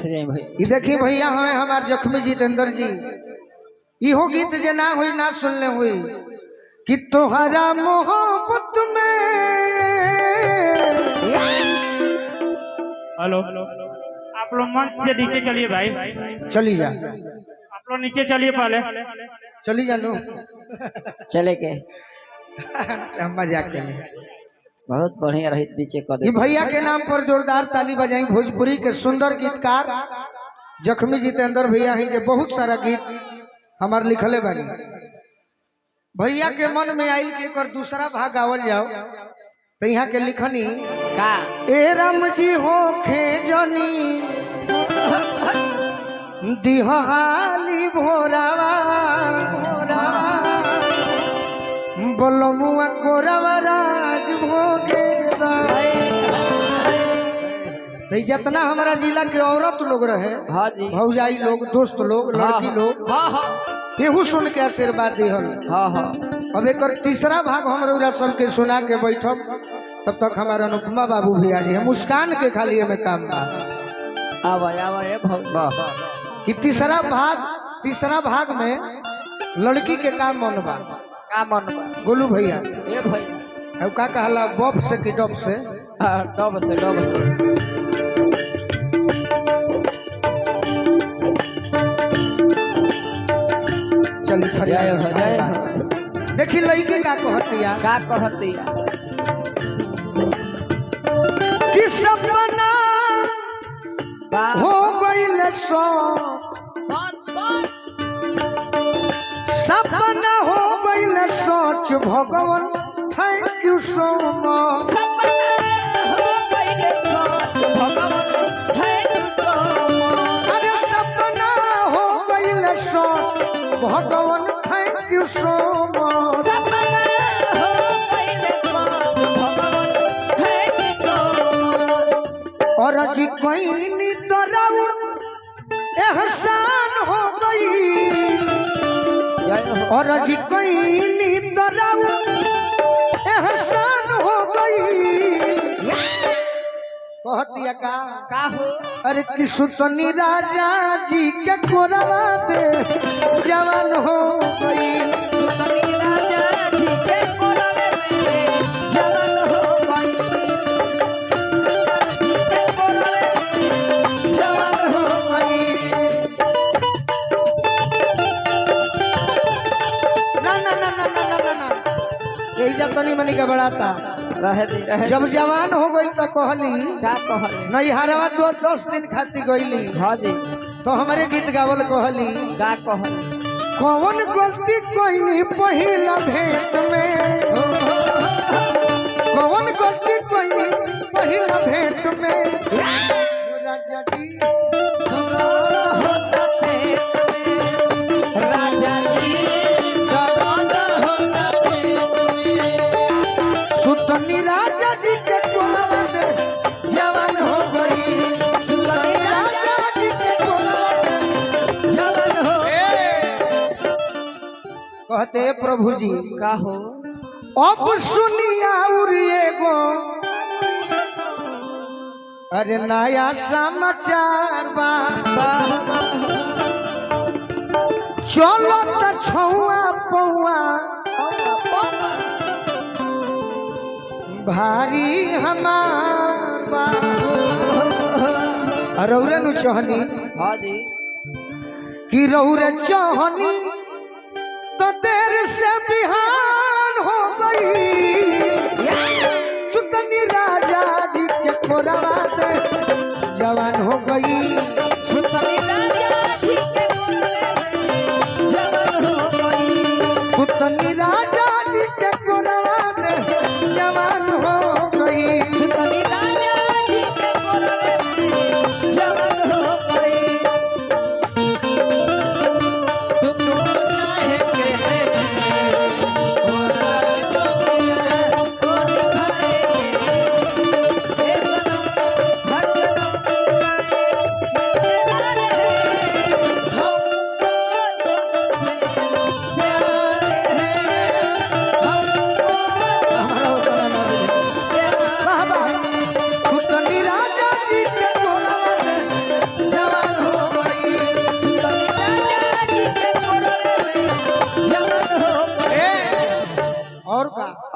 देखी भैया हमें हमार जख्मी जितेंद्र जी इहो गीत जे ना हुई ना सुनले हुई कि तोहरा मोहब्बत में। हेलो, आप लोग मंच से नीचे चलिए भाई। चली जा, आप लोग नीचे चलिए पहले। चली जा लो चले के मजाक के लिए बहुत बढ़िया रही नीचे कर ये भैया के नाम पर जोरदार ताली बजाई। भोजपुरी के सुंदर गीतकार जख्मी जितेंद्र भैया ही जे बहुत सारा गीत हमार लिखले बानी। भैया के मन में आई कि एक दूसरा भाग गावल जाओ तो यहाँ के लिखनी का ए राम जी हो खे जनी दिहाली भोरावा बोलमुआ कोरावा राज भोगे जितना हमारा जिला के औरत लोग रहे, हाँ जी, भौजाई लोग, दोस्त लोग, लड़की लोग, हाँ हाँ केहू सुन के आशीर्वाद दिहल। हाँ हाँ अब एक तीसरा भाग हम सबके सुना के बैठब तब तक हमारा अनुपमा बाबू भैया जी है मुस्कान के खाली हमें काम कि तीसरा भाग में लड़की के काम मन बा का मन गोलू भैया ए भैया अब का कहला बफ से कि डब से डब से चली जय हो जय हो। देखी लड़की का कहतिया कि सपना हो गइल सपना हो गइल सोच भगवान थैंक यू सो मच। अरे सपना हो गइल सोच भगवान थैंक यू सो मच। और अजी कोई नी तरऊ एहसान हो गई और अजी कोई नी तरऊ एहसान हो गई। कहतिया का हो अरे कि सुतनी राजा जी के कोरवा दे जवान हो गई। सुतनी राजा जी के कोरवे में जवान हो गई। जवान हो गई। ना ना ना ना ना ना ना यही जब तनी मनी का बढ़ाता रहे जब जवान हो गई तो कहली क्या कहले नहीं हरवा तो 10 दिन खाती गईली। हाँ जी तो हमारे गीत गावल कहली क्या कहले कौन गलती कोई नहीं पहिला भेंट में। कौन गलती कोई नहीं पहिला भेंट में। राजा जी होता पेट में राजा जी होता पेट में। सुतनी राजा जी के कोलवा दे जवान हो गई। सुतनी राजा जी के कोलवा दे जवान हो कहते प्रभु जी का हो अब सुनिया उरिएगो अरे नया समाचार बा। चलो त छुआ पौआ भारी हमार बा। रौरे नु चहनी हाँ जी कि रौरे चहनी तो देर से बिहान हो गई। सुतनी राजा जी के कोरवा दे जवान हो गई। सुतनी राजा जी के कोरवे में जवान हो गई। सुतनी राजा जी के कोरवा दे जवान हो गई। सुतनी राजा जी के कोरवे में जवान हो गई।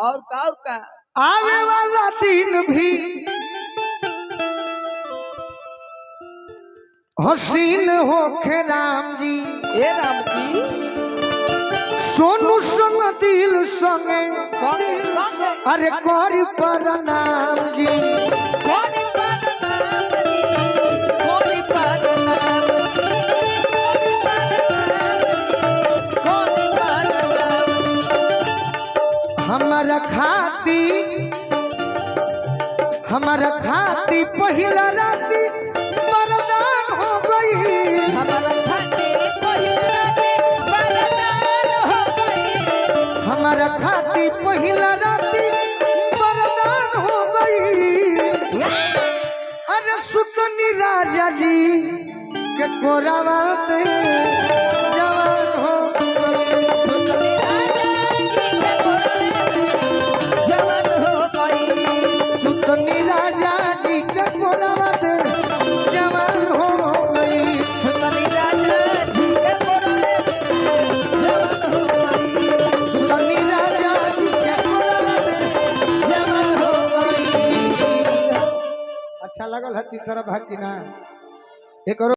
और का आवे वाला दिन भी हसीन होखे राम जी, ए राम जी सोनू संग दिल संगे संगे संगे अरे करी प्रणाम जी। कोरी पर नाम जी कोरी पर नाम जी कोरी पर नाम हमारा खाती पहिला राती वरदान हो गई, हमारा खाती पहिला राती वरदान हो गई, हमारा खाती पहिला राती वरदान हो गई। अरे सुतनी राजा जी के कोरावा में जवान हो गई, सुतनी राजा जी के कोरे जवान हो गई, सुतनी राजा जी के कोरावा में जवान हो गई, सुतनी राजा जी के कोरे जवान हो गई, सुतनी राजा जी के कोरावा में जवान हो गई। अच्छा लगल है तीसरा भाग की ना एक और